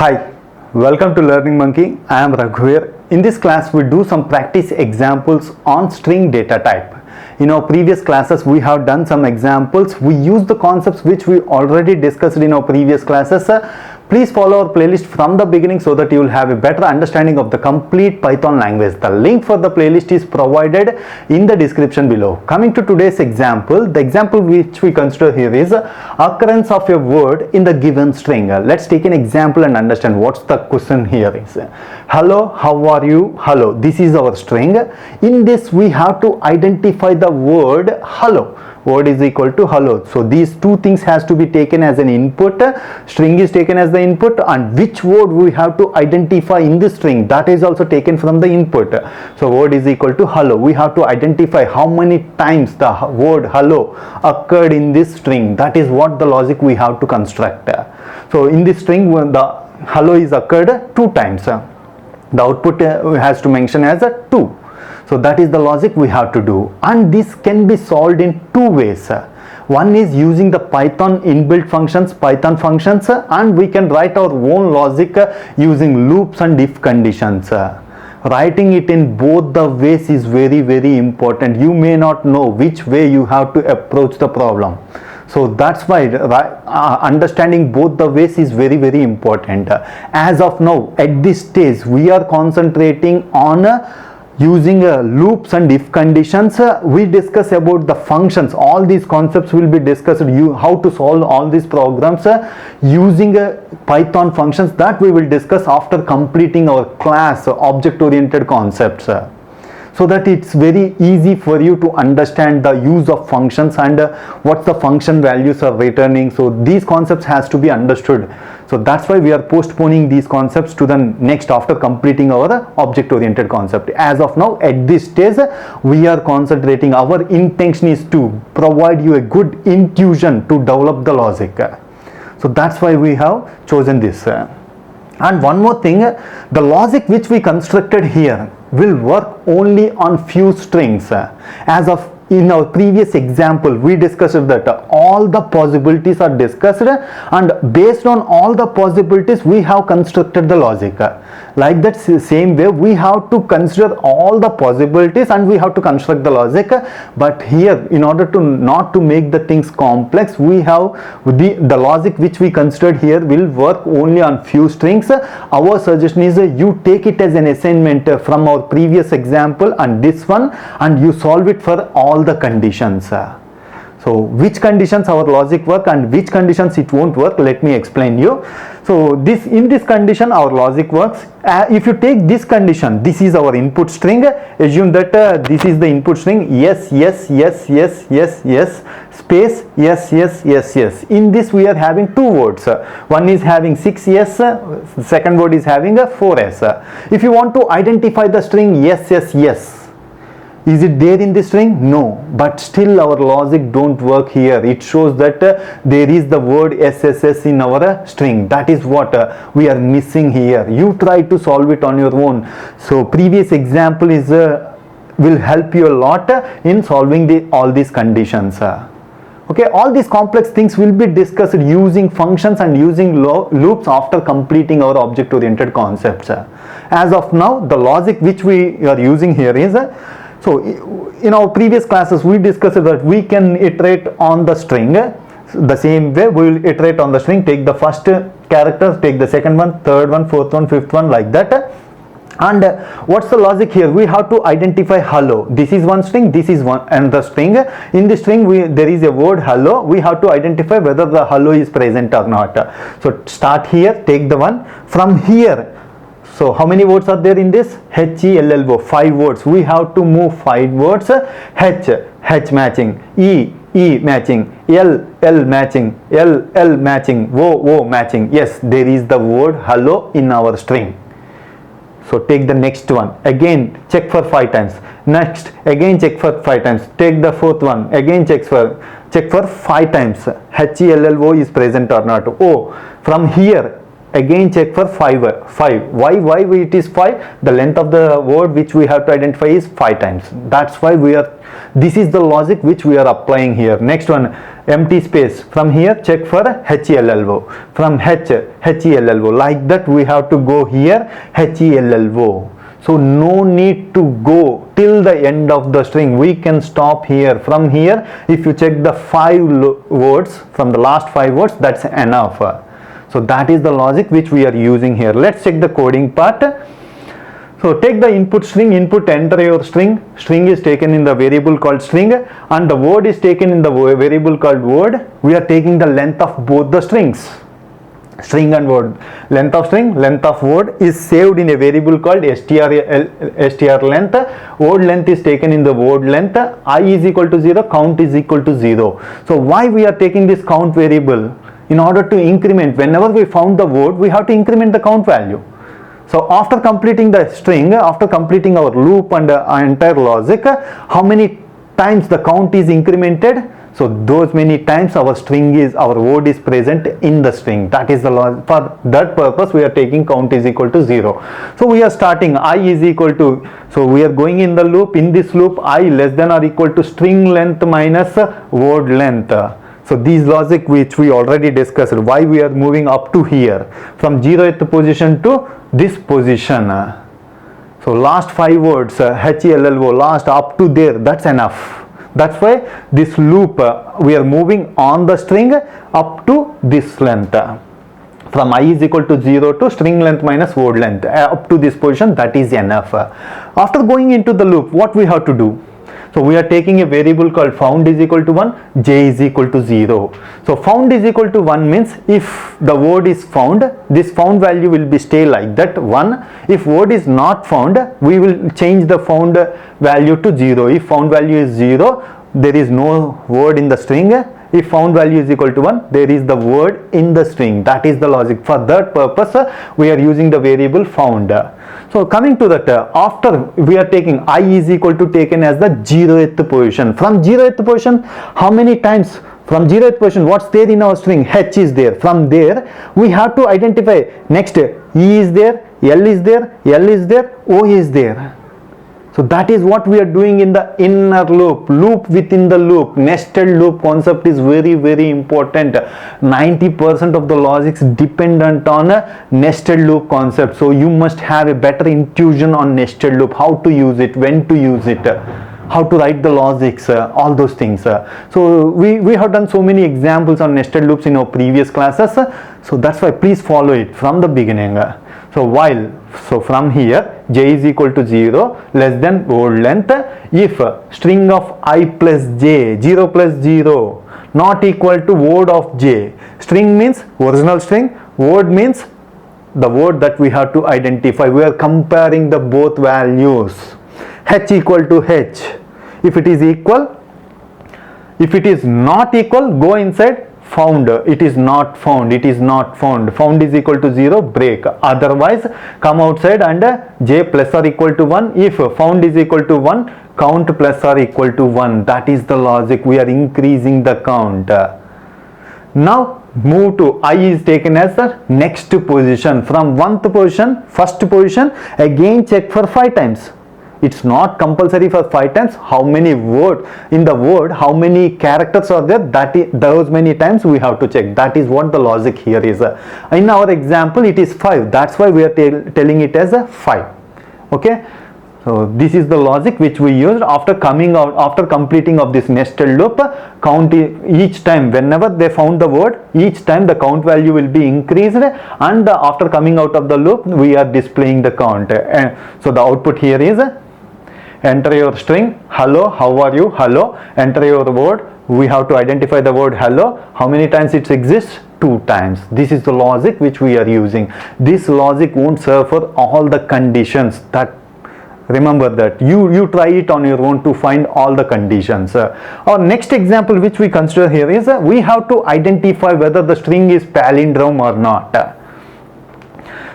Hi, welcome to Learning Monkey. I am Raghuveer. In this class, we do some practice examples on string data type. In our previous classes, we have done some examples. We use the concepts which we already discussed in our previous classes. Please follow our playlist from the beginning so that you will have a better understanding of the complete Python language. The link for the playlist is provided in the description below. Coming to today's example, the example which we consider here is occurrence of a word in the given string. Let's take an example and understand what's the question here is. Hello, how are you? Hello. This is our string. In this, we have to identify the word hello. Word is equal to hello. So these two things has to be taken as an input. String is taken as the input, and which word we have to identify in this string, that is also taken from the input. So word is equal to hello. We have to identify how many times the word hello occurred in this string. That is what the logic we have to construct. So in this string, when the hello is occurred 2 times, the output has to mention as a 2. So that is the logic we have to do, and this can be solved in 2 ways. One is using the Python inbuilt functions, Python functions, and we can write our own logic using loops and if conditions. Writing it in both the ways is very important. You may not know which way you have to approach the problem. So that's why understanding both the ways is very important. As of now, at this stage, we are concentrating on using loops and if conditions. We discuss about the functions. All these concepts will be discussed, how to solve all these programs using Python functions, that we will discuss after completing our class object oriented concepts, so that it's very easy for you to understand the use of functions and what the function values are returning. So these concepts has to be understood. So that's why we are postponing these concepts to the next after completing our object oriented concept. As of now, at this stage, we are concentrating. Our intention is to provide you a good intuition to develop the logic. So that's why we have chosen this. And one more thing, the logic which we constructed here will work only on few strings. As of in our previous example, we discussed that all the possibilities are discussed, and based on all the possibilities we have constructed the logic. Like that same way, we have to consider all the possibilities and we have to construct the logic. But here, in order to not to make the things complex, we have the logic which we considered here will work only on few strings. Our suggestion is you take it as an assignment from our previous example and this one, and you solve it for all the conditions. So which conditions our logic work and which conditions it won't work, let me explain you. So in this condition our logic works. If you take this condition, this is our input string. Assume that this is the input string, yes space yes. In this we are having 2 words. One is having 6 yes, second word is having a 4s. If you want to identify the string yes, is it there in this string? No, but still our logic don't work here. It shows that there is the word SSS in our string. That is what we are missing here. You try to solve it on your own. So previous example is will help you a lot in solving all these conditions. Okay, all these complex things will be discussed using functions and using loops after completing our object oriented concepts. As of now, the logic which we are using here is so in our previous classes we discussed that we can iterate on the string. The same way we will iterate on the string, take the first character, take the second one, third one, fourth one, fifth one, like that. And what's the logic here? We have to identify hello. This is one string, this is one another string. In this string there is a word hello. We have to identify whether the hello is present or not. So start here, take the one from here. So how many words are there in this? HELLO, 5 words. We have to move 5 words. H matching, E matching, L matching, L matching, O matching. Yes, there is the word hello in our string. So take the next one. Again check for 5 times. Next again check for 5 times. Take the fourth one. Again check for 5 times. HELLO is present or not. O. From here again check for 5. Why it is 5? The length of the word which we have to identify is 5 times. That's why this is the logic which we are applying here. Next one, empty space. From here check for HELLO. From HELLO. Like that we have to go here HELLO. So no need to go till the end of the string. We can stop here. From here, if you check the 5 words, from the last 5 words, that's enough. So that is the logic which we are using here. Let's check the coding part. So take the input string, enter your string. String is taken in the variable called string, and the word is taken in the variable called word. We are taking the length of both the strings. String and word. Length of string, length of word is saved in a variable called str length. Word length is taken in the word length. I is equal to 0, count is equal to 0. So why we are taking this count variable? In order to increment, whenever we found the word, we have to increment the count value. So after completing the string, after completing our loop and entire logic, how many times the count is incremented? So those many times our word is present in the string. That is the logic. For that purpose we are taking count is equal to 0. So we are starting I is equal to, so we are going in the loop. In this loop, I less than or equal to string length minus word length. So these logic which we already discussed, why we are moving up to here from 0th position to this position. So last 5 words HELLO, last up to there, that's enough. That's why this loop we are moving on the string up to this length. From I is equal to 0 to string length minus word length up to this position, that is enough. After going into the loop, what we have to do? So we are taking a variable called found is equal to 1, j is equal to 0. So found is equal to 1 means if the word is found, this found value will be stay like that 1. If word is not found, we will change the found value to 0. If found value is 0, there is no word in the string. If found value is equal to 1, there is the word in the string. That is the logic. For that purpose, we are using the variable found. So coming to that, after we are taking I is equal to taken as the 0th position. From 0th position, how many times? From 0th position, what's there in our string? H is there. From there, we have to identify next E is there, L is there, L is there, O is there. So that is what we are doing in the inner loop, loop within the loop. Nested loop concept is very, very important. 90% of the logics dependent on a nested loop concept. So you must have a better intuition on nested loop, how to use it, when to use it, how to write the logics, all those things. So we have done so many examples on nested loops in our previous classes. So that's why please follow it from the beginning. So from here j is equal to 0 less than word length if string of I plus j 0 plus 0 not equal to word of j. String means original string, word means the word that we have to identify. We are comparing the both values. H equal to h. If it is equal, if it is not equal, go inside found. It is not found, it is not found. Found is equal to 0, break. Otherwise come outside and j plus or equal to 1. If found is equal to 1, count plus or equal to 1. That is the logic. We are increasing the count. Now move to I is taken as the next position. From 1th position, first position, again check for 5 times. It's not compulsory for 5 times. How many word in the word, how many characters are there, that is, those many times we have to check. That is what the logic here is. In our example it is 5. That's why we are telling it as a 5. Okay. So this is the logic which we used after coming out, after completing of this nested loop. Count each time whenever they found the word, each time the count value will be increased, and after coming out of the loop we are displaying the count. And so the output here is enter your string hello, how are you, hello. Enter your word, we have to identify the word hello, how many times it exists, 2 times. This is the logic which we are using. This logic won't serve for all the conditions. That remember that you try it on your own to find all the conditions. Our next example which we consider here is we have to identify whether the string is palindrome or not.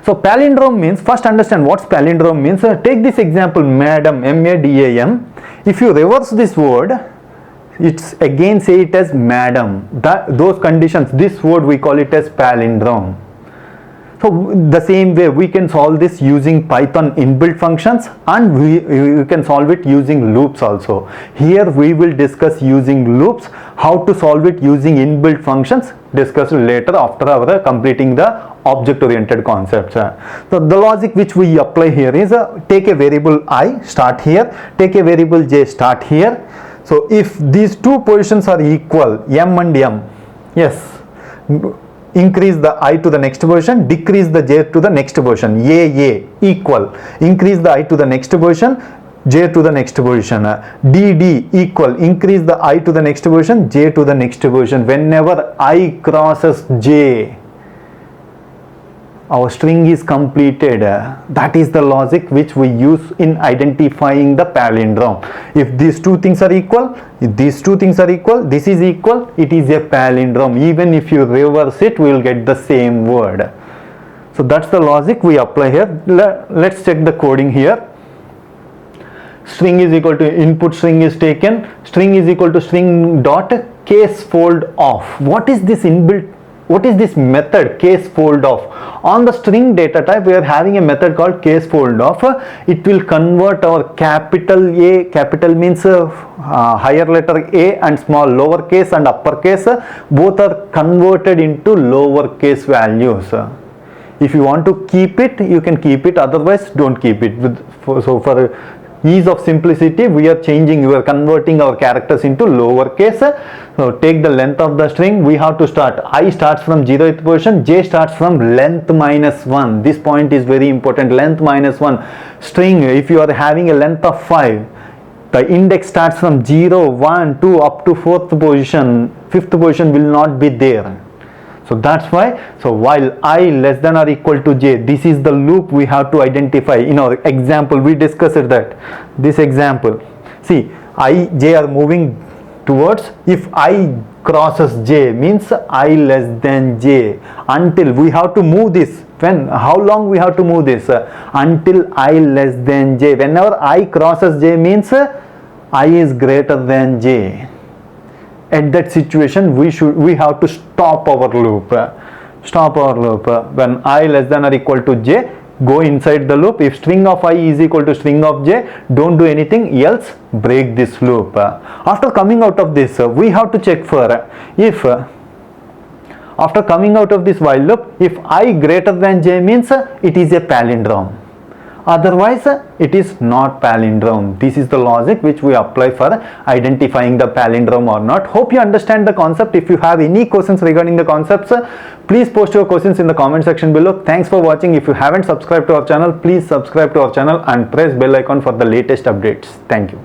So palindrome means, first understand what's palindrome means. Take this example, madam, M-A-D-A-M. If you reverse this word, it's again say it as madam. Those conditions, this word we call it as palindrome. So the same way we can solve this using Python inbuilt functions, and we can solve it using loops also. Here we will discuss using loops. How to solve it using inbuilt functions, discussed later after our completing the object oriented concepts. So the logic which we apply here is take a variable I, start here, take a variable j, start here. So if these two positions are equal, m and m, yes, increase the I to the next position, decrease the j to the next position, a equal, increase the I to the next position, j to the next position, dd equal, increase the I to the next position, j to the next position. Whenever I crosses j, our string is completed. That is the logic which we use in identifying the palindrome. If these two things are equal, if these two things are equal, this is equal, it is a palindrome. Even if you reverse it, we will get the same word. So that's the logic we apply here. Let's check the coding here. String is equal to input string is taken, string is equal to string dot case fold off. What is this inbuilt? What is this method case fold off? On the string data type, we are having a method called case fold off. It will convert our capital A, capital means higher letter A, and small lowercase and uppercase, both are converted into lowercase values. If you want to keep it, you can keep it, otherwise don't keep it. So for ease of simplicity, we are converting our characters into lowercase. So take the length of the string, we have to start, I starts from 0th position, j starts from length minus 1. This point is very important, length minus 1. String, if you are having a length of 5, the index starts from 0, 1, 2 up to 4th position, 5th position will not be there. So that's why, so while I less than or equal to j, this is the loop we have to identify. In our example, we discussed that. This example, see, I, j are moving towards, if I crosses j means I less than j, until we have to move this. When, how long we have to move this? Until I less than j. Whenever I crosses j means I is greater than j. At that situation, we have to stop our loop. When I less than or equal to j, go inside the loop. If string of I is equal to string of j, don't do anything else, break this loop. After coming out of this, we have to check for if after coming out of this while loop, if I greater than j means it is a palindrome. Otherwise, it is not palindrome. This is the logic which we apply for identifying the palindrome or not. Hope you understand the concept. If you have any questions regarding the concepts, please post your questions in the comment section below. Thanks for watching. If you haven't subscribed to our channel, please subscribe to our channel and press bell icon for the latest updates. Thank you.